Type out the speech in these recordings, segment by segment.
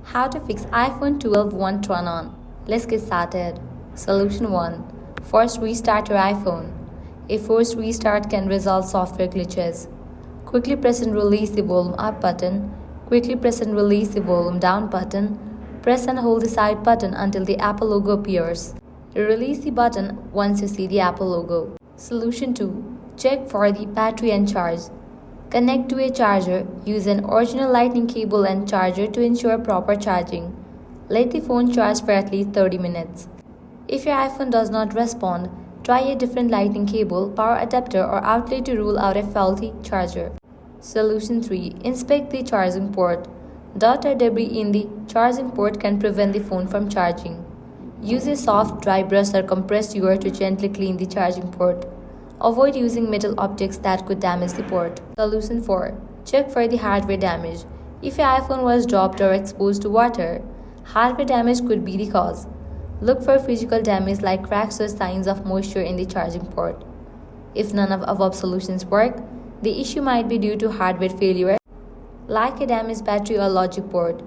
How to fix iPhone 12 won't turn on. Let's get started. Solution 1. First, restart your iPhone. A forced restart can resolve software glitches. Quickly press and release the volume up button. Quickly press and release the volume down button. Press and hold the side button until the Apple logo appears. Release the button once you see the Apple logo. Solution 2. Check for the battery and charge. Connect to a charger. Use an original lightning cable and charger to ensure proper charging. Let the phone charge for at least 30 minutes. If your iPhone does not respond, try a different lightning cable, power adapter or outlet to rule out a faulty charger. Solution 3. Inspect the charging port. Dirt or debris in the charging port can prevent the phone from charging. Use a soft, dry brush or compressed sugar to gently clean the charging port. Avoid using metal objects that could damage the port. Solution 4. Check for the hardware damage. If your iPhone was dropped or exposed to water, hardware damage could be the cause. Look for physical damage like cracks or signs of moisture in the charging port. If none of above solutions work, the issue might be due to hardware failure, like a damaged battery or logic board.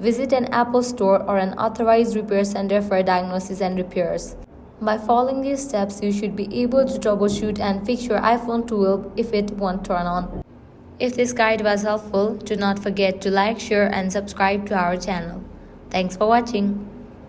Visit an Apple store or an authorized repair center for diagnosis and repairs. By following these steps, you should be able to troubleshoot and fix your iPhone 12 if it won't turn on. If this guide was helpful, do not forget to like, share and subscribe to our channel. Thanks for watching.